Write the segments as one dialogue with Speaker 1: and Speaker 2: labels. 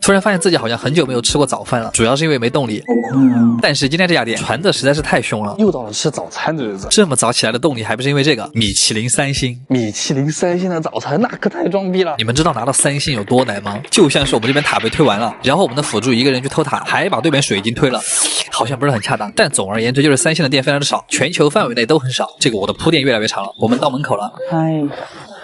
Speaker 1: 突然发现自己好像很久没有吃过早饭了，主要是因为没动力。但是今天这家店传的实在是太凶了，
Speaker 2: 又到了吃早餐的日子。
Speaker 1: 这么早起来的动力还不是因为这个米其林3星。
Speaker 2: 米其林3星的早餐那可太装逼了。
Speaker 1: 你们知道拿到3星有多难吗？就像是我们这边塔被推完了，然后我们的辅助一个人去偷塔，还把对面水晶推了，好像不是很恰当。但总而言之就是3星的店非常的少，全球范围内都很少。这个我的铺垫越来越长了，我们到门口了。
Speaker 2: 嗨。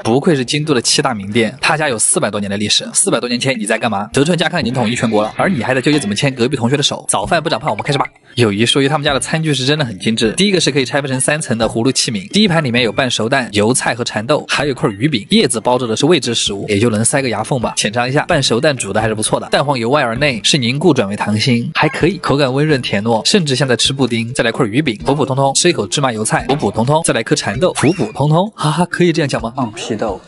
Speaker 1: 不愧是京都的7大名店，他家有400多年的历史。400多年前你在干嘛？德川家康已经统一全国了，而你还在纠结怎么牵隔壁同学的手。早饭不长胖，我们开始吧。有一说一，他们家的餐具是真的很精致。第一个是可以拆分成3层的葫芦器皿，第一盘里面有半熟蛋、油菜和蚕豆，还有一块鱼饼，叶子包着的是未知食物，也就能塞个牙缝吧。浅尝一下，半熟蛋煮的还是不错的，蛋黄由外而内是凝固转为溏心，还可以，口感温润甜糯，甚至像在吃布丁。再来块鱼饼，普普通通；吃一口芝麻油菜，普普通通；再来颗蚕豆，普普通通。哈哈，可以这样讲吗？
Speaker 2: 放屁豆。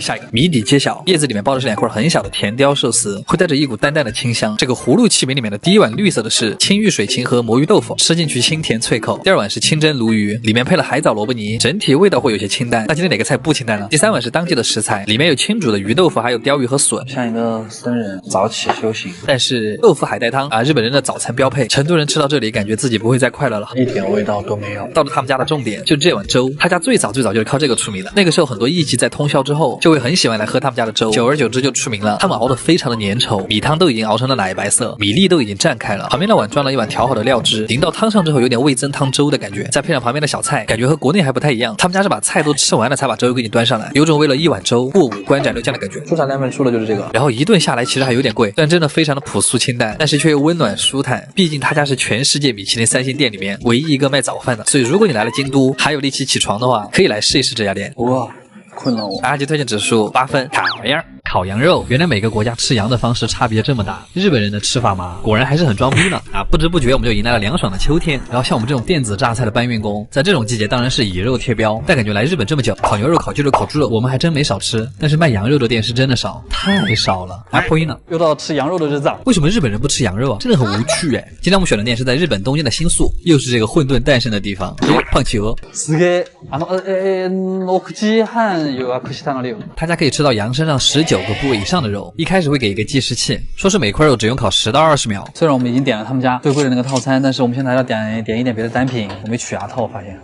Speaker 1: 下一个谜底揭晓，叶子里面包的是2块很小的甜雕寿司，会带着一股淡淡的清香。这个葫芦器皿里面的第一碗绿色的是青玉水芹和魔芋豆腐，吃进去清甜脆口。第2碗是清蒸鲈鱼，里面配了海藻萝卜泥，整体味道会有些清淡。那今天哪个菜不清淡呢？第3碗是当季的食材，里面有清煮的鱼豆腐，还有鲷鱼和笋。
Speaker 2: 像一个僧人早起修行。
Speaker 1: 但是豆腐海带汤啊，日本人的早餐标配，成都人吃到这里感觉自己不会再快乐了，
Speaker 2: 一点味道都没有。
Speaker 1: 到了他们家的重点，就这碗粥，他家最早就是靠这个出名的。那个时候很多艺妓在通宵之后就会很喜欢来喝他们家的粥，久而久之就出名了。他们熬得非常的粘稠，米汤都已经熬成了奶白色，米粒都已经绽开了。旁边的碗装了一碗调好的料汁，淋到汤上之后有点味增汤粥的感觉，再配上旁边的小菜，感觉和国内还不太一样。他们家是把菜都吃完了才把粥给你端上来，有种为了一碗粥过5关斩六将的感觉。出产量出了就是这个，然后一顿下来其实还有点贵，但真的非常的朴素清淡，但是却又温暖舒坦。毕竟他家是全世界米其林3星店里面唯一一个卖早饭的，所以如果你来了京都还有力气起床的话，可以来试一试这家店。
Speaker 2: 哇，困了我。
Speaker 1: 阿吉推荐指数8分，烤样。烤羊肉，原来每个国家吃羊的方式差别这么大。日本人的吃法嘛，果然还是很装逼呢啊！不知不觉我们就迎来了凉爽的秋天。然后像我们这种电子榨菜的搬运工，在这种季节当然是以肉贴标，但感觉来日本这么久，烤牛肉、烤鸡肉、烤猪肉，我们还真没少吃。但是卖羊肉的店是真的少，太少了。破音呢？
Speaker 2: 又到吃羊肉的日子。
Speaker 1: 为什么日本人不吃羊肉啊？真的很无趣哎。今天我们选的店是在日本东京的新宿，又是这个混沌诞生的地方。胖企鹅。
Speaker 2: すげえ。6時半予約したので。
Speaker 1: 他家可以吃到羊身上19个部位以上的肉。一开始会给一个计时器，说是每块肉只用烤10到20秒。
Speaker 2: 虽然我们已经点了他们家最贵的那个套餐，但是我们现在还要点一点别的单品。我没取牙套，我发现。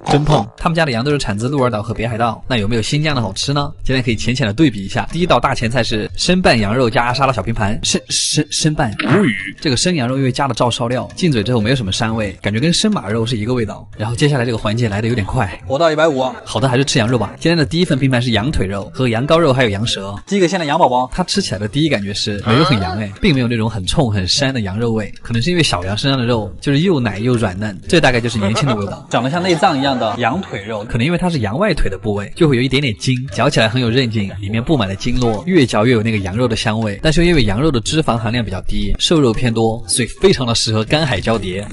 Speaker 1: 真胖。他们家的羊都是产自鹿儿岛和北海道，那有没有新疆的好吃呢？今天可以浅浅的对比一下。第一道大前菜是生拌羊肉加沙拉小拼盘，生拌无语。这个生羊肉因为加了照烧料，进嘴之后没有什么膻味，感觉跟生马肉是一个味道。然后接下来这个环节来的有点快，
Speaker 2: 活到150。
Speaker 1: 好的，还是吃羊肉吧。今天的第一份拼盘是羊腿肉和羊羔肉，还有羊舌。
Speaker 2: 第一个先来羊宝宝，
Speaker 1: 它吃起来的第一感觉是没有很羊哎，并没有那种很冲很膻的羊肉味，可能是因为小羊身上的肉就是又奶又软嫩，这大概就是年轻的味道。
Speaker 2: 长得像内脏一样的羊腿肉，
Speaker 1: 可能因为它是羊外腿的部位，就会有一点点筋，嚼起来很有韧劲，里面布满了经络，越嚼越有那个羊肉的香味。但是因为羊肉的脂肪含量比较低，瘦肉偏多，所以非常的适合干海交叠。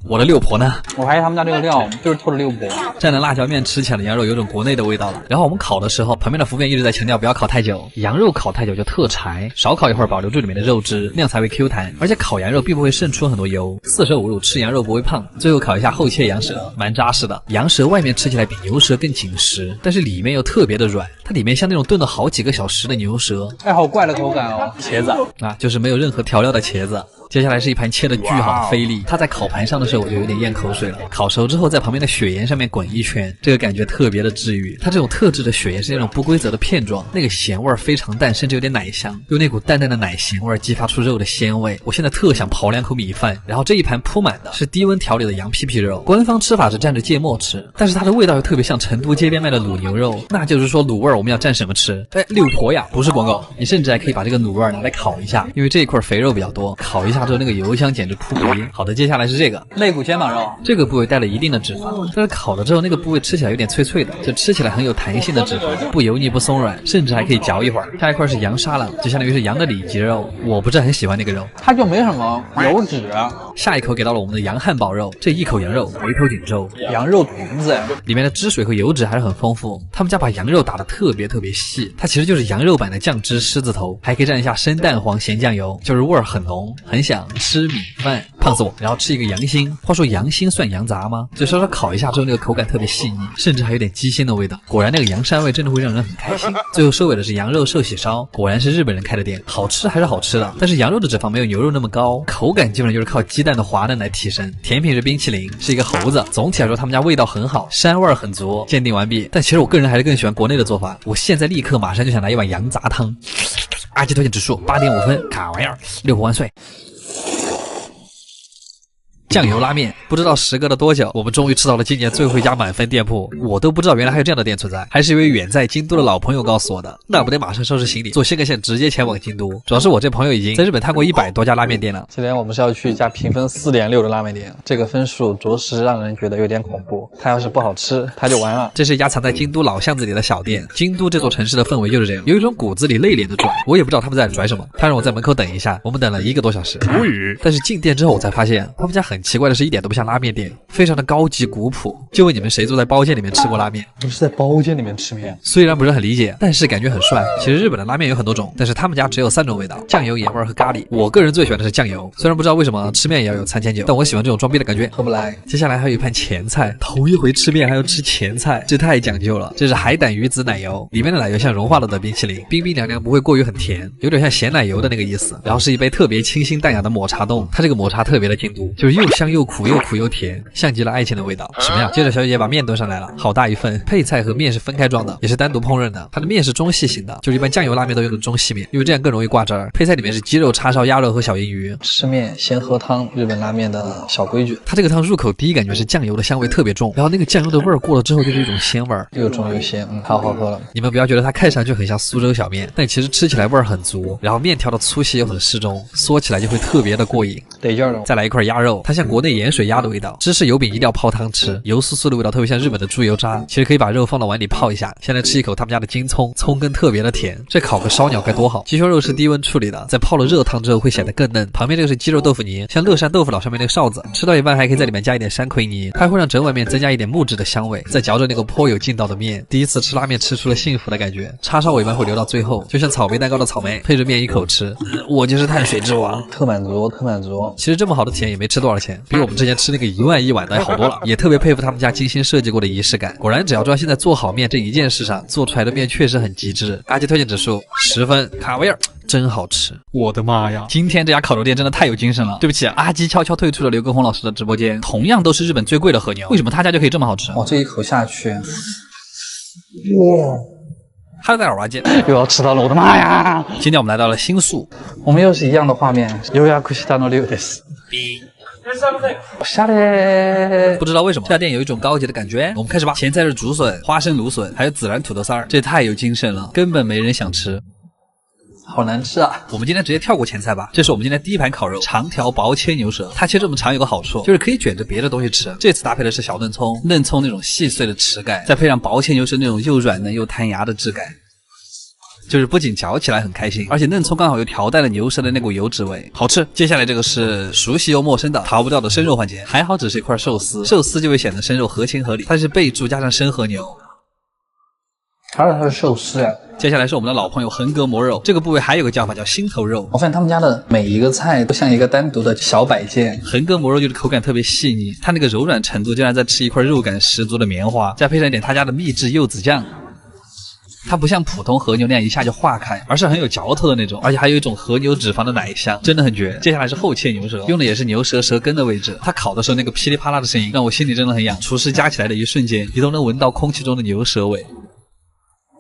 Speaker 1: 我的六婆呢？
Speaker 2: 我怀疑他们家这个料就是偷着六婆。
Speaker 1: 蘸着辣椒面吃起来的羊肉有种国内的味道了。然后我们烤的时候，旁边的服务员一直在强调不要烤太久，羊肉烤太久就特柴，少烤一会儿保留住里面的肉汁，那样才会 Q 弹。而且烤羊肉并不会渗出很多油，四舍五入吃羊肉不会胖。最后烤一下厚切羊舌，蛮扎实的。羊舌外面吃起来比牛舌更紧实，但是里面又特别的软，它里面像那种炖了好几个小时的牛舌。
Speaker 2: 哎，好怪的口感哦，茄子
Speaker 1: 啊，就是没有任何调料的茄子。接下来是一盘切的巨好的菲力，它在烤盘上的时候我就有点咽口水了。烤熟之后在旁边的雪盐上面滚一圈，这个感觉特别的治愈。它这种特制的雪盐是那种不规则的片状，那个咸味非常淡，甚至有点奶香，用那股淡淡的奶咸味激发出肉的鲜味。我现在特想刨2口米饭。然后这一盘铺满的是低温调理的羊屁屁肉，官方吃法是蘸着芥末吃，但是它的味道又特别像成都街边卖的卤牛肉，那就是说卤味我们要蘸什么吃？哎，六婆呀，不是广告。你甚至还可以把这个卤味拿来烤一下，因为这一块肥肉比较多，烤一下之后那个油香简直扑鼻。好的，接下来是这个
Speaker 2: 肋骨肩膀肉，这
Speaker 1: 个部位带了一定的脂肪，但是烤了之后那个部位吃起来有点脆脆的，就吃起来很有弹性的脂肪，不油腻不松软，甚至还可以嚼一会儿。下一块是羊沙朗，就相当于是羊的里脊肉，我不是很喜欢那个肉，
Speaker 2: 它就没什么油脂。
Speaker 1: 下一口给到了我们的羊汉堡肉，这一口羊肉回头锦州，
Speaker 2: 羊肉臀子，
Speaker 1: 里面的汁水和油脂还是很丰富。他们家把羊肉打得特别细，它其实就是羊肉版的酱汁狮子头，还可以蘸一下生蛋黄咸酱油，就是味儿很浓，很想吃米饭，胖死我！然后吃一个羊心，话说羊心算羊杂吗？就稍稍烤一下之后，那个口感特别细腻，甚至还有点鸡心的味道。果然那个羊膻味真的会让人很开心。最后收尾的是羊肉寿喜烧，果然是日本人开的店，好吃还是好吃的，但是羊肉的脂肪没有牛肉那么高，口感基本上就是靠鸡蛋的滑嫩来提升。甜品是冰淇淋，是一个猴子。总体来说他们家味道很好，膻味很足。鉴定完毕，但其实我个人还是更喜欢国内的做法。我现在立刻马上就想来一碗羊杂汤。阿基推荐指数8.5分，卡玩意儿6万岁。酱油拉面，不知道时隔了多久，我们终于吃到了今年最后一家满分店铺。我都不知道原来还有这样的店存在，还是一位远在京都的老朋友告诉我的。那不得马上收拾行李，坐新干线直接前往京都。主要是我这朋友已经在日本探过100多家拉面店了。
Speaker 2: 今天我们是要去一家评分4.6的拉面店，这个分数着实让人觉得有点恐怖。它要是不好吃，它就完了。
Speaker 1: 这是一家藏在京都老巷子里的小店。京都这座城市的氛围就是这样，有一种骨子里内敛的拽。我也不知道他们在拽什么，他让我在门口等一下，我们等了1个多小时。无语。但是进店之后我才发现，他们家很奇怪的是一点都不像拉面店，非常的高级古朴。就问你们谁坐在包间里面吃过拉面？
Speaker 2: 我是在包间里面吃面，
Speaker 1: 虽然不是很理解，但是感觉很帅。其实日本的拉面有很多种，但是他们家只有3种味道：酱油、盐味和咖喱。我个人最喜欢的是酱油，虽然不知道为什么吃面也要有餐前酒，但我喜欢这种装逼的感觉，
Speaker 2: 喝不来。
Speaker 1: 接下来还有一盘前菜，头一回吃面还要吃前菜，这太讲究了。这是海胆鱼子奶油，里面的奶油像融化了的冰淇淋，冰冰凉凉，不会过于很甜，有点像咸奶油的那个意思。然后是一杯特别清新淡雅的抹茶冻，它这个抹茶特别的京都，就是又香又苦，又苦又甜，像极了爱情的味道。什么呀？接着小姐姐把面端上来了，好大一份。配菜和面是分开装的，也是单独烹饪的。它的面是中细型的，就是一般酱油拉面都用的中细面，因为这样更容易挂汁儿。配菜里面是鸡肉、叉烧、鸭肉和小银鱼。
Speaker 2: 吃面先喝汤，日本拉面的小规矩。
Speaker 1: 它这个汤入口第一感觉是酱油的香味特别重，然后那个酱油的味儿过了之后就是一种鲜味儿，
Speaker 2: 又重又鲜，好好喝了。
Speaker 1: 你们不要觉得它看上去很像苏州小面，但其实吃起来味儿很足，然后面条的粗细又很适中，嗦起来就会特别的过瘾，
Speaker 2: 得劲儿了。
Speaker 1: 再来一块鸭肉，它像国内盐水鸭的味道，芝士油饼一定要泡汤吃，油酥酥的味道特别像日本的猪油渣。其实可以把肉放到碗里泡一下。先来吃一口他们家的京葱，葱根特别的甜，这烤个烧鸟该多好。鸡胸肉是低温处理的，在泡了热汤之后会显得更嫩。旁边这个是鸡肉豆腐泥，像乐山豆腐脑上面那个哨子，吃到一半还可以在里面加一点山葵泥，它会让整碗面增加一点木质的香味。再嚼着那个颇有劲道的面，第一次吃拉面吃出了幸福的感觉。叉烧我一般会留到最后，就像草莓蛋糕的草莓，配着面一口吃，我就是碳水之王，
Speaker 2: 特满足，特满足。
Speaker 1: 其实这么好的体验也没吃多少钱，比我们之前吃那个1万1碗的好多了。也特别佩服他们家精心设计过的仪式感，果然只要专心在做好面这一件事上，做出来的面确实很极致。阿基推荐指数10分，卡威尔真好吃，我的妈呀！今天这家烤肉店真的太有精神了。对不起，阿基悄悄退出了刘畊宏老师的直播间。同样都是日本最贵的和牛，为什么他家就可以这么好吃？
Speaker 2: 哦，这一口下去，哇！
Speaker 1: 哈喽，大家好，我是阿基，
Speaker 2: 又要吃到了，我的妈呀！
Speaker 1: 今天我们来到了新宿，
Speaker 2: 我们又是一样的画面。予約したの流です。おしゃれ。
Speaker 1: 不知道为什么这家店有一种高级的感觉。我们开始吧。前菜是竹笋、花生芦笋，还有孜然土豆丝儿，这太有精神了，根本没人想吃。
Speaker 2: 好难吃啊！
Speaker 1: 我们今天直接跳过前菜吧。这是我们今天第一盘烤肉，长条薄切牛舌。它切这么长有个好处，就是可以卷着别的东西吃。这次搭配的是小嫩葱，嫩葱那种细碎的齿感，再配上薄切牛舌那种又软嫩又弹牙的质感，就是不仅嚼起来很开心，而且嫩葱刚好又调带了牛舌的那股油脂味，好吃。接下来这个是熟悉又陌生的逃不掉的生肉环节，还好只是一块寿司，寿司就会显得生肉合情合理。它是备注加上生和牛，
Speaker 2: 还有它是寿司呀。
Speaker 1: 接下来是我们的老朋友横膈膜肉，这个部位还有个叫法叫心头肉。
Speaker 2: 我发现他们家的每一个菜都像一个单独的小摆件。
Speaker 1: 横膈膜肉就是口感特别细腻，它那个柔软程度就像在吃一块肉感十足的棉花，再配上一点他家的秘制柚子酱。它不像普通和牛那样一下就化开，而是很有嚼头的那种，而且还有一种和牛脂肪的奶香，真的很绝。接下来是厚切牛舌，用的也是牛舌舌根的位置。它烤的时候那个噼里啪啦的声音，让我心里真的很痒。厨师夹起来的一瞬间，你都能闻到空气中的牛舌味。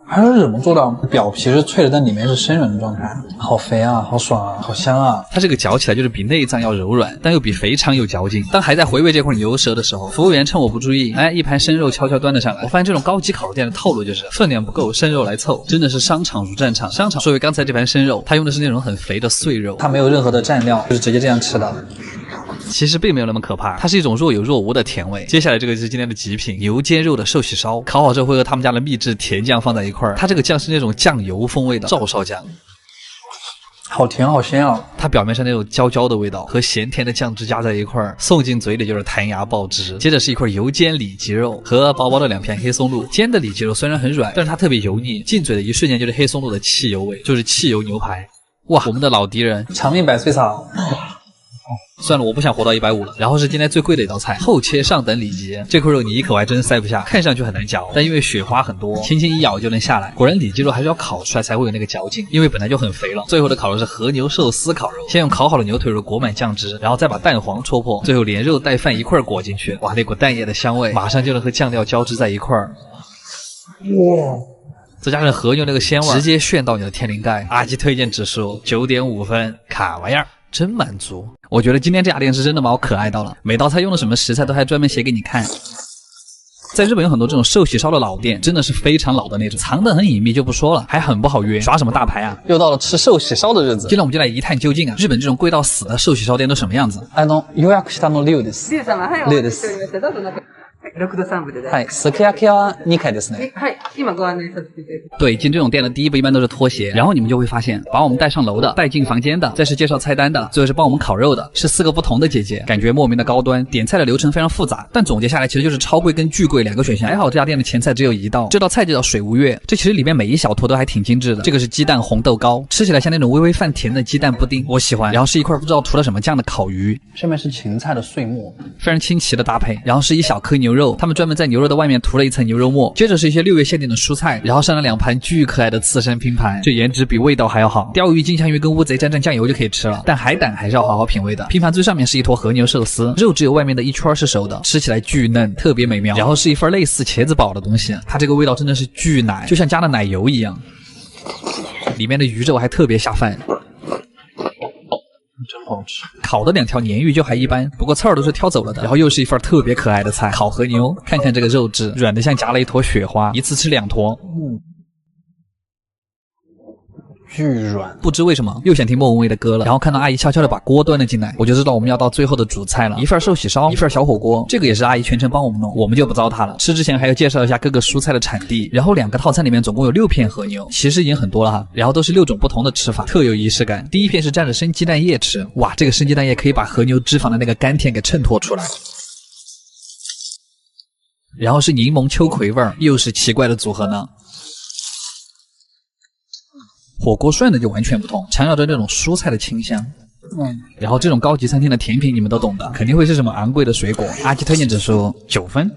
Speaker 2: 还是怎么做到表皮是脆的，但里面是生软的状态？好肥啊，好爽啊，好香啊！
Speaker 1: 它这个嚼起来就是比内脏要柔软，但又比肥肠有嚼劲。当还在回味这块牛舌的时候，服务员趁我不注意，一盘生肉悄悄端了上来。我发现这种高级烤肉店的套路就是分量不够，生肉来凑，真的是商场如战场。商场说回刚才这盘生肉，它用的是那种很肥的碎肉，
Speaker 2: 它没有任何的蘸料，就是直接这样吃的。
Speaker 1: 其实并没有那么可怕，它是一种若有若无的甜味。接下来这个是今天的极品牛肩肉的寿喜烧，烤好之后会和他们家的秘制甜酱放在一块儿，它这个酱是那种酱油风味的照烧酱，
Speaker 2: 好甜好鲜啊！
Speaker 1: 它表面上那种焦焦的味道和咸甜的酱汁加在一块儿，送进嘴里就是弹牙爆汁。接着是一块油煎里脊肉和薄薄的2片黑松露，煎的里脊肉虽然很软，但是它特别油腻，进嘴的一瞬间就是黑松露的汽油味，就是汽油牛排。哇，我们的老敌人
Speaker 2: 长命百岁草。
Speaker 1: 算了，我不想活到150了。然后是今天最贵的一道菜，厚切上等里脊。这块肉你一口还真塞不下，看上去很难嚼，但因为雪花很多，轻轻一咬就能下来。果然里脊肉还是要烤出来才会有那个嚼劲，因为本来就很肥了。最后的烤肉是和牛寿司烤肉，先用烤好的牛腿肉裹满酱汁，然后再把蛋黄戳破，最后连肉带饭一块裹进去。哇，那股蛋液的香味马上就能和酱料交织在一块儿。哇！再加上和牛那个鲜味，直接炫到你的天灵盖。阿基推荐指数9.5分，卡玩意儿。真满足，我觉得今天这家店是真的把我可爱到了，每道菜用的什么食材都还专门写给你看。在日本有很多这种寿喜烧的老店，真的是非常老的那种，藏得很隐秘就不说了，还很不好约，耍什么大牌啊？
Speaker 2: 又到了吃寿喜烧的日子，
Speaker 1: 今天我们就来一探究竟啊！日本这种贵到死的寿喜烧店都什么样子？
Speaker 2: 予約したの龍です。龍様、はい、お待ちしておりました。どうぞ中。6度3分で。はい、すき焼きは2回ですね。はい、今ご案内させていただきます。
Speaker 1: 对，进这种店的第一步一般都是脱鞋，然后你们就会发现，把我们带上楼的、带进房间的，再是介绍菜单的，最后是帮我们烤肉的，是4个不同的姐姐，感觉莫名的高端。点菜的流程非常复杂，但总结下来其实就是超贵跟巨贵2个选项。还好这家店的前菜只有1道，这道菜就叫水无月。这其实里面每一小坨都还挺精致的。这个是鸡蛋红豆糕，吃起来像那种微微泛甜的鸡蛋布丁，我喜欢。然后是一块不知道涂了什么酱的烤鱼，
Speaker 2: 上面是芹菜的碎末，
Speaker 1: 非常清奇的搭配。然后是一小颗牛肉，他们专门在牛肉的外面涂了一层牛肉末。接着是一些6月限定的蔬菜，然后上了2盘巨可爱的刺身拼盘，这颜值比味道还要好。鲷鱼、金枪鱼跟乌贼蘸蘸酱油就可以吃了，但海胆还是要好好品味的。拼盘最上面是一坨和牛寿司，肉只有外面的一圈是熟的，吃起来巨嫩，特别美妙。然后是一份类似茄子煲的东西，它这个味道真的是巨奶，就像加了奶油一样。里面的鱼肉还特别下饭。
Speaker 2: 真好吃，
Speaker 1: 烤的2条鲶鱼就还一般，不过刺儿都是挑走了的。然后又是一份特别可爱的菜，烤和牛，看看这个肉质，软的像夹了一坨雪花，一次吃2坨。
Speaker 2: 巨软，
Speaker 1: 不知为什么又想听莫文蔚的歌了。然后看到阿姨悄悄的把锅端了进来，我就知道我们要到最后的主菜了，一份寿喜烧，一份小火锅，这个也是阿姨全程帮我们弄，我们就不糟蹋了。吃之前还要介绍一下各个蔬菜的产地，然后2个套餐里面总共有6片和牛，其实已经很多了哈。然后都是6种不同的吃法，特有仪式感。第一片是蘸着生鸡蛋液吃，哇，这个生鸡蛋液可以把和牛脂肪的那个甘甜给衬托出来。然后是柠檬秋葵味儿，又是奇怪的组合呢。火锅涮的就完全不同，强调着这种蔬菜的清香。然后这种高级餐厅的甜品你们都懂的，肯定会是什么昂贵的水果。阿基推荐指数9分，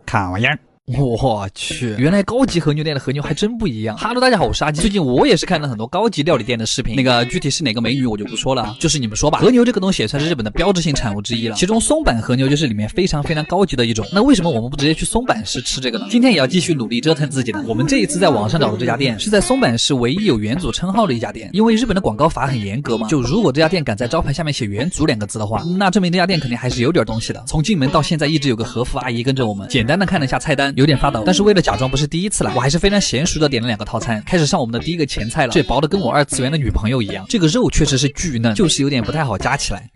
Speaker 1: 卡玩意儿。我去，原来高级和牛店的和牛还真不一样。哈喽，大家好，我是阿基。最近我也是看了很多高级料理店的视频，那个具体是哪个美女我就不说了，就是你们说吧。和牛这个东西也算是日本的标志性产物之一了，其中松板和牛就是里面非常非常高级的一种。那为什么我们不直接去松板市吃这个呢？今天也要继续努力折腾自己的。我们这一次在网上找的这家店是在松板市唯一有元祖称号的一家店，因为日本的广告法很严格嘛，就如果这家店敢在招牌下面写元祖2个字的话，那证明这家店肯定还是有点东西的。从进门到现在一直有个和服阿姨跟着我们，简单的看了一下菜单，有点发抖，但是为了假装不是第一次来，我还是非常娴熟的点了2个套餐，开始上我们的第一个前菜了。这薄的跟我2次元的女朋友一样，这个肉确实是巨嫩，就是有点不太好夹起来。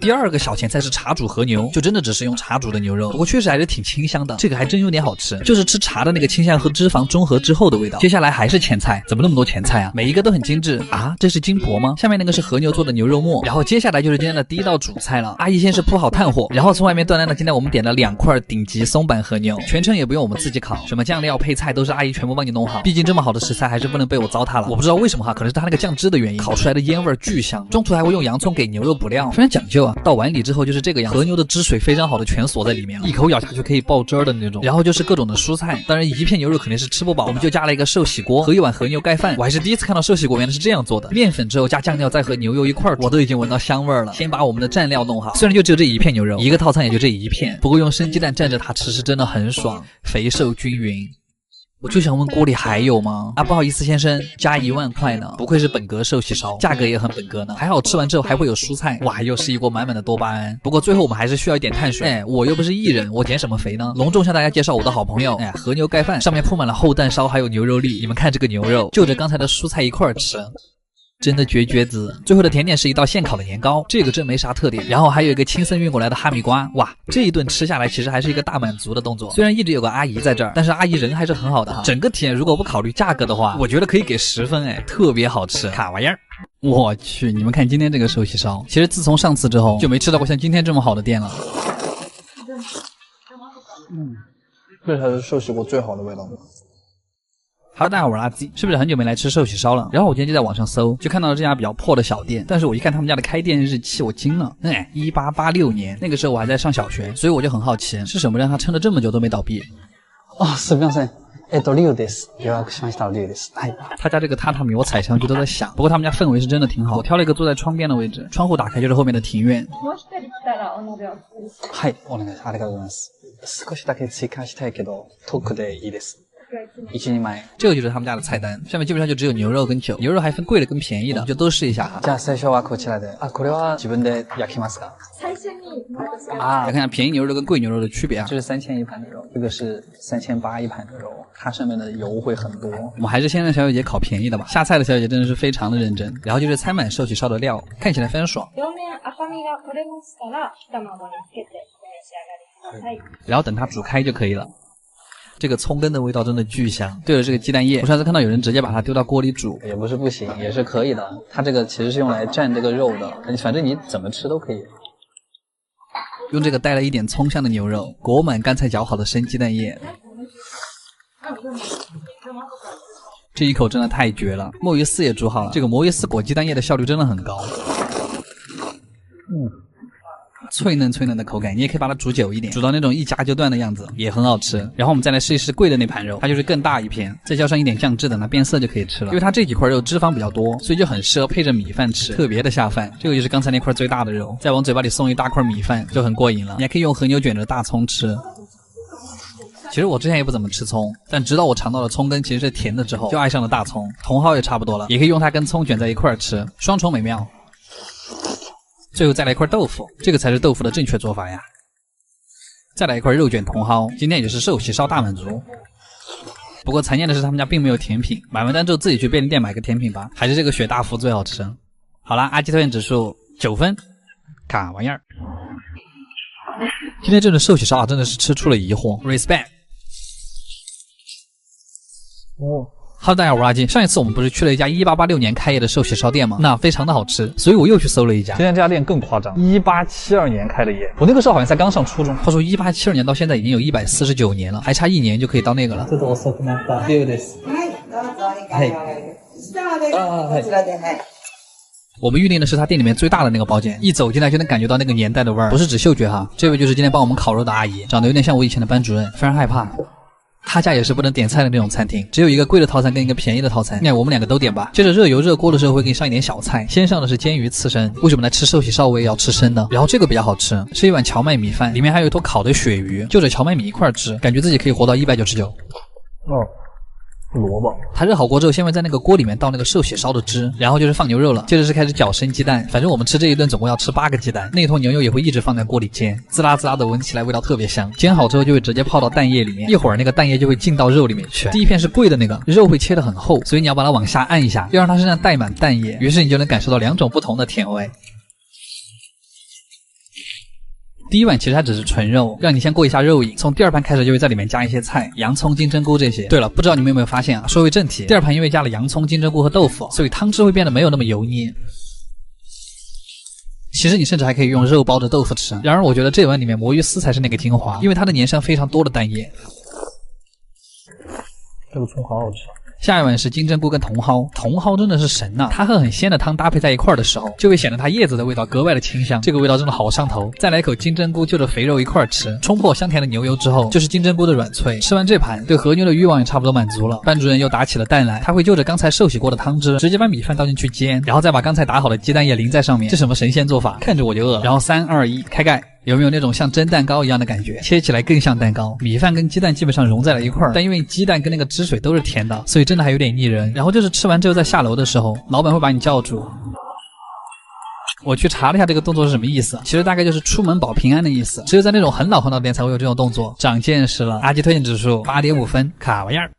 Speaker 1: 第2个小前菜是茶煮和牛，就真的只是用茶煮的牛肉，不过确实还是挺清香的，这个还真有点好吃，就是吃茶的那个清香和脂肪中和之后的味道。接下来还是前菜，怎么那么多前菜啊？每一个都很精致啊！这是金箔吗？下面那个是和牛做的牛肉末，然后接下来就是今天的第1道主菜了。阿姨先是铺好炭火，然后从外面端来了今天我们点了2块顶级松板和牛，全程也不用我们自己烤，什么酱料配菜都是阿姨全部帮你弄好。毕竟这么好的食材还是不能被我糟蹋了。我不知道为什么哈，可能是它那个酱汁的原因，烤出来的烟味巨香，中途还会用洋葱给牛肉补料，非常讲究啊。到碗里之后就是这个样，和牛的汁水非常好的全锁在里面，一口咬下去可以爆汁儿的那种。然后就是各种的蔬菜，当然一片牛肉肯定是吃不饱，我们就加了一个寿喜锅和1碗和牛盖饭。我还是第一次看到寿喜锅原来是这样做的，面粉之后加酱料再和牛肉一块儿煮，我都已经闻到香味了。先把我们的蘸料弄好，虽然就只有这一片牛肉，一个套餐也就这一片，不过用生鸡蛋蘸着它吃是真的很爽，肥瘦均匀。我就想问锅里还有吗？啊，不好意思先生，加1万块呢。不愧是本格寿喜烧，价格也很本格呢。还好吃完之后还会有蔬菜，哇，又是一锅满满的多巴胺。不过最后我们还是需要一点碳水。我又不是艺人，我减什么肥呢？隆重向大家介绍我的好朋友，和牛盖饭，上面铺满了厚蛋烧还有牛肉粒。你们看这个牛肉，就着刚才的蔬菜一块儿吃。真的绝子。最后的甜点是一道现烤的年糕，这个真没啥特点。然后还有一个亲僧运过来的哈密瓜，哇，这一顿吃下来其实还是一个大满足的动作。虽然一直有个阿姨在这儿，但是阿姨人还是很好的哈。整个体验如果不考虑价格的话，我觉得可以给10分，特别好吃，卡玩意儿。我去，你们看今天这个寿喜烧，其实自从上次之后就没吃到过像今天这么好的店了。
Speaker 2: 这才是寿喜锅最好的味道。
Speaker 1: 哈喽，大家好，我是阿 Z， 是不是很久没来吃寿喜烧了？然后我今天就在网上搜，就看到了这家比较破的小店，但是我一看他们家的开店日期，我惊了，1886年，那个时候我还在上小学，所以我就很好奇，是什么让他撑了这么久都没倒闭？
Speaker 2: すみません。リュウです。予約しましたリュウです。
Speaker 1: 他家这个榻榻米我踩上去都在响，不过他们家氛围是真的挺好。我挑了一个坐在窗边的位置，窗户打开就是后面的庭院。
Speaker 2: はい、お願いします。ありがとうございます。少しだけ追加したいけど、トークでいいです。1、2枚。
Speaker 1: 这个就是他们家的菜单，上面基本上就只有牛肉跟酒，牛肉还分贵的跟便宜的，就都试一下哈。
Speaker 2: じゃあ最初はこちらで。これは自分で焼きますか？
Speaker 1: 来看看便宜牛肉跟贵牛肉的区别啊。
Speaker 2: 这是3000一盘的肉，这个是3800一盘的肉，它上面的油会很多。
Speaker 1: 我们还是先让小姐姐烤便宜的吧。下菜的小姐姐真的是非常的认真，然后就是餐满寿喜烧的料，看起来非常爽。然后等它煮开就可以了。这个葱根的味道真的巨香。对了，这个鸡蛋液，我上次看到有人直接把它丢到锅里煮，
Speaker 2: 也不是不行，也是可以的。它这个其实是用来蘸这个肉的，反正你怎么吃都可以。
Speaker 1: 用这个带了一点葱香的牛肉，裹满刚才搅好的生鸡蛋液。这一口真的太绝了，墨鱼丝也煮好了，这个魔芋丝裹鸡蛋液的效率真的很高。脆嫩脆嫩的口感，你也可以把它煮久一点，煮到那种一夹就断的样子，也很好吃。然后我们再来试一试贵的那盘肉，它就是更大一片，再浇上一点酱汁，等它变色就可以吃了。因为它这几块肉脂肪比较多，所以就很适合配着米饭吃，特别的下饭。这个就是刚才那块最大的肉，再往嘴巴里送一大块米饭，就很过瘾了。你还可以用和牛卷着大葱吃。其实我之前也不怎么吃葱，但直到我尝到了葱根其实是甜的之后，就爱上了大葱。茼蒿也差不多了，也可以用它跟葱卷在一块吃，双重美妙。最后再来一块豆腐，这个才是豆腐的正确做法呀。再来一块肉卷茼蒿，今天也是寿喜烧大满足。不过残念的是他们家并没有甜品，买完单之后自己去便利店买个甜品吧，还是这个雪大福最好吃。好啦，阿基推荐指数9分，卡玩意儿。今天这顿寿喜烧啊，真的是吃出了疑惑 ，respect。Hello， 大家好，我是阿金。上一次我们不是去了一家1886年开业的寿喜烧店吗？那非常的好吃，所以我又去搜了一家。今天这家店更夸张，1872年开的业。我那个时候好像才刚上初中。话说1872年到现在已经有149年了，还差1年就可以到那个了。我们预定的是他店里面最大的那个包间，一走进来就能感觉到那个年代的味儿，不是指嗅觉哈。这位就是今天帮我们烤肉的阿姨，长得有点像我以前的班主任，非常害怕。他家也是不能点菜的那种餐厅，只有一个贵的套餐跟一个便宜的套餐。那我们两个都点吧。接着热油热锅的时候会给你上一点小菜，先上的是煎鱼刺身。为什么来吃寿喜烧我也要吃生的？然后这个比较好吃，是一碗荞麦米饭，里面还有一坨烤的鳕鱼，就着荞麦米一块吃，感觉自己可以活到199。萝卜，它热好锅之后，先会在那个锅里面倒那个寿喜烧的汁，然后就是放牛肉了，接着是开始搅生鸡蛋。反正我们吃这一顿总共要吃8个鸡蛋，那坨牛肉也会一直放在锅里煎，滋啦滋啦的，闻起来味道特别香。煎好之后就会直接泡到蛋液里面，一会儿那个蛋液就会进到肉里面去。第一片是贵的那个，肉会切得很厚，所以你要把它往下按一下，要让它身上带满蛋液，于是你就能感受到2种不同的甜味。第一碗其实它只是纯肉，让你先过一下肉瘾。从第二盘开始就会在里面加一些菜，洋葱、金针菇这些。对了，不知道你们有没有发现啊？说回正题，第二盘因为加了洋葱、金针菇和豆腐，所以汤汁会变得没有那么油腻。其实你甚至还可以用肉包着豆腐吃。然而我觉得这碗里面魔芋丝才是那个精华，因为它能粘上非常多的蛋液。这个葱好好吃。下一碗是金针菇跟茼蒿，茼蒿真的是神呐！它和很鲜的汤搭配在一块的时候，就会显得它叶子的味道格外的清香，这个味道真的好上头。再来一口金针菇就着肥肉一块吃，冲破香甜的牛油之后，就是金针菇的软脆。吃完这盘，对和牛的欲望也差不多满足了。班主任又打起了蛋来，他会就着刚才寿喜过的汤汁，直接把米饭倒进去煎，然后再把刚才打好的鸡蛋液淋在上面。这什么神仙做法？看着我就饿了。然后3、2、1，开盖。有没有那种像蒸蛋糕一样的感觉？切起来更像蛋糕，米饭跟鸡蛋基本上融在了一块儿，但因为鸡蛋跟那个汁水都是甜的，所以真的还有点腻人。然后就是吃完之后在下楼的时候，老板会把你叫住。我去查了一下这个动作是什么意思，其实大概就是出门保平安的意思，只有在那种很老的店才会有这种动作。长见识了，阿基推荐指数8.5分，卡玩意儿。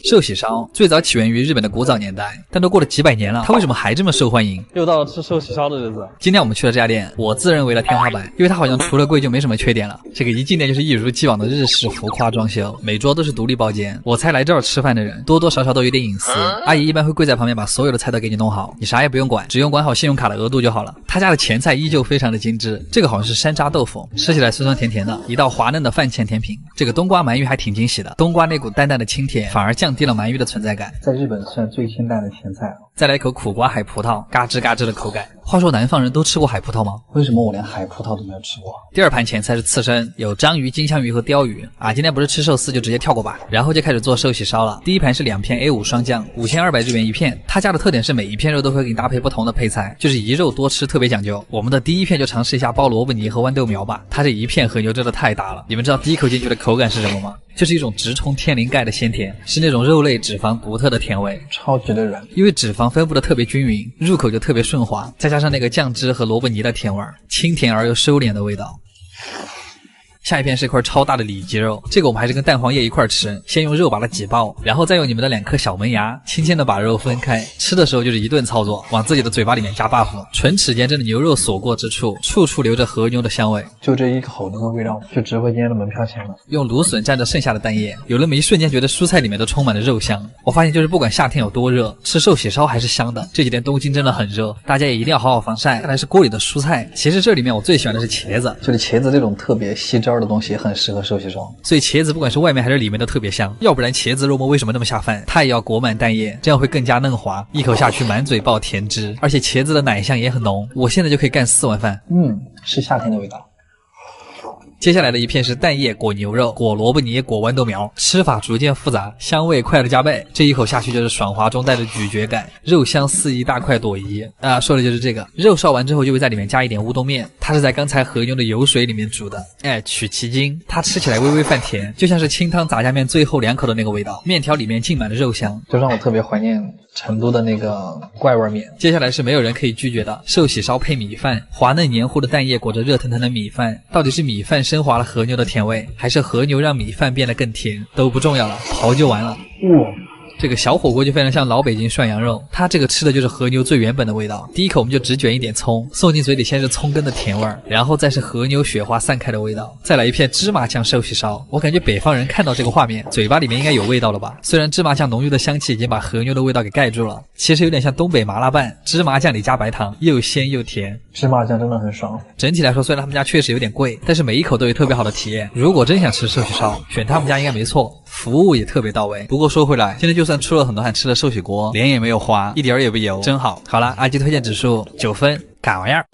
Speaker 1: 寿喜烧最早起源于日本的古早年代，但都过了几百年了，它为什么还这么受欢迎？
Speaker 2: 又到了吃寿喜烧的日子。
Speaker 1: 今天我们去的这家店，我自认为的天花板，因为它好像除了贵就没什么缺点了。这个一进店就是一如既往的日式浮夸装修，每桌都是独立包间。我猜来这儿吃饭的人多多少少都有点隐私，阿姨一般会跪在旁边把所有的菜都给你弄好，你啥也不用管，只用管好信用卡的额度就好了。他家的前菜依旧非常的精致，这个好像是山楂豆腐，吃起来酸酸甜甜的，一道滑嫩的饭前甜品。这个冬瓜鳗鱼还挺惊喜的，冬瓜那股淡淡的清甜反而降低了鳗鱼的存在感，
Speaker 2: 在日本算最清淡的前菜了。
Speaker 1: 再来一口苦瓜海葡萄，嘎吱嘎吱的口感。话说南方人都吃过海葡萄吗？
Speaker 2: 为什么我连海葡萄都没有吃过？
Speaker 1: 第二盘前菜是刺身，有章鱼、金枪鱼和鲷鱼啊。今天不是吃寿司就直接跳过吧。然后就开始做寿喜烧了。第一盘是2片 A5 双酱，5200日元一片。他家的特点是每一片肉都会给你搭配不同的配菜，就是一肉多吃，特别讲究。我们的第一片就尝试一下包萝卜泥和豌豆苗吧。它这一片和牛真的太大了，你们知道第一口进去的口感是什么吗？就是一种直冲天灵盖的鲜甜，是那种肉类脂肪独特的甜味，
Speaker 2: 超级的软。
Speaker 1: 因为脂肪分布的特别均匀，入口就特别顺滑，再加上那个酱汁和萝卜泥的甜味，清甜而又收敛的味道。下一片是一块超大的里脊肉，这个我们还是跟蛋黄液一块吃，先用肉把它挤爆，然后再用你们的2颗小门牙轻轻的把肉分开，吃的时候就是一顿操作，往自己的嘴巴里面加 buff， 唇齿间真的牛肉所过之处，处处留着和牛的香味。
Speaker 2: 就这一口那个味道，就值回今天的门票钱了。
Speaker 1: 用芦笋蘸着剩下的蛋液，有那么一瞬间觉得蔬菜里面都充满了肉香。我发现就是不管夏天有多热，吃寿喜烧还是香的。这几天东京真的很热，大家也一定要好好防晒。看来是锅里的蔬菜，其实这里面我最喜欢的是茄子，
Speaker 2: 就是茄子这种特别吸汁的东西很适合寿喜烧，
Speaker 1: 所以茄子不管是外面还是里面都特别香，要不然茄子肉末为什么那么下饭？它也要裹满蛋液，这样会更加嫩滑，一口下去满嘴爆甜汁，而且茄子的奶香也很浓，我现在就可以干4碗饭。
Speaker 2: 是夏天的味道。
Speaker 1: 接下来的一片是蛋液裹牛肉，裹萝卜泥，裹豌豆苗，吃法逐渐复杂，香味快了加倍。这一口下去就是爽滑中带着咀嚼感，肉香四溢，大快朵颐啊！说的就是这个。肉烧完之后就会在里面加一点乌冬面，它是在刚才和牛的油水里面煮的，取其精，它吃起来微微泛甜，就像是清汤杂酱面最后2口的那个味道，面条里面浸满了肉香，
Speaker 2: 就让我特别怀念成都的那个怪味面。
Speaker 1: 接下来是没有人可以拒绝的寿喜烧配米饭，滑嫩黏糊的蛋液裹着热腾腾的米饭，到底是米饭升华了和牛的甜味，还是和牛让米饭变得更甜，都不重要了，刨就完了。这个小火锅就非常像老北京涮羊肉，它这个吃的就是和牛最原本的味道。第一口我们就只卷一点葱，送进嘴里先是葱根的甜味儿，然后再是和牛雪花散开的味道，再来一片芝麻酱寿喜烧。我感觉北方人看到这个画面，嘴巴里面应该有味道了吧？虽然芝麻酱浓郁的香气已经把和牛的味道给盖住了，其实有点像东北麻辣拌，芝麻酱里加白糖，又鲜又甜。
Speaker 2: 芝麻酱真的很爽。
Speaker 1: 整体来说，虽然他们家确实有点贵，但是每一口都有特别好的体验。如果真想吃寿喜烧，选他们家应该没错，服务也特别到位。不过说回来，今天就算出了很多汗，吃了寿喜锅，脸也没有花，一点儿也不油，真好。好了，阿基推荐指数9分，干玩意儿。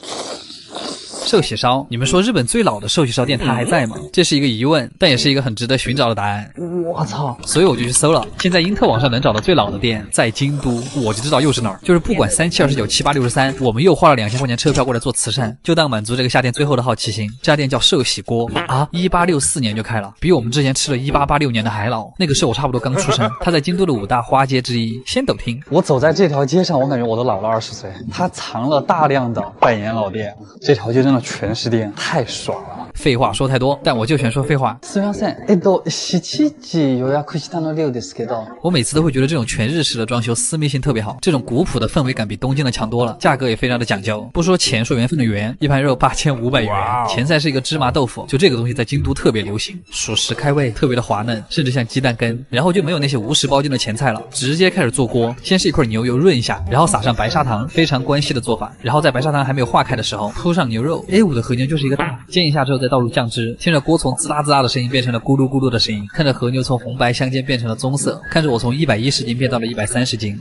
Speaker 1: 寿喜烧，你们说日本最老的寿喜烧店它还在吗？这是一个疑问，但也是一个很值得寻找的答案。
Speaker 2: 我操！
Speaker 1: 所以我就去搜了，现在英特网上能找到最老的店在京都，我就知道又是哪儿。就是不管3729、7863，我们又花了2000块钱车票过来做慈善，就当满足这个夏天最后的好奇心。这家店叫寿喜锅啊，1864年就开了，比我们之前吃了1886年的还老。那个时候我差不多刚出生。它在京都的5大花街之一，先斗厅。
Speaker 2: 我走在这条街上，我感觉我都老了20岁。它藏了大量的百年老店，这条街真的全是店，太爽了。
Speaker 1: 废话说太多，但我就选说废话。
Speaker 2: すみません。7時予約したの量ですけど。
Speaker 1: 我每次都会觉得这种全日式的装修私密性特别好，这种古朴的氛围感比东京的强多了，价格也非常的讲究。不说钱，说缘分的缘，一盘肉8500元，前菜是一个芝麻豆腐，就这个东西在京都特别流行，属实开胃，特别的滑嫩，甚至像鸡蛋羹。然后就没有那些无食包间的前菜了，直接开始做锅，先是一块牛油润一下，然后撒上白砂糖，非常关西的做法。然后在白砂糖还没有化开的时候，铺上牛肉。A5 的和牛就是一个大，煎一下之后再倒入酱汁，听着锅从滋啦滋啦的声音变成了咕噜咕噜的声音，看着和牛从红白相间变成了棕色，看着我从110斤变到了130斤。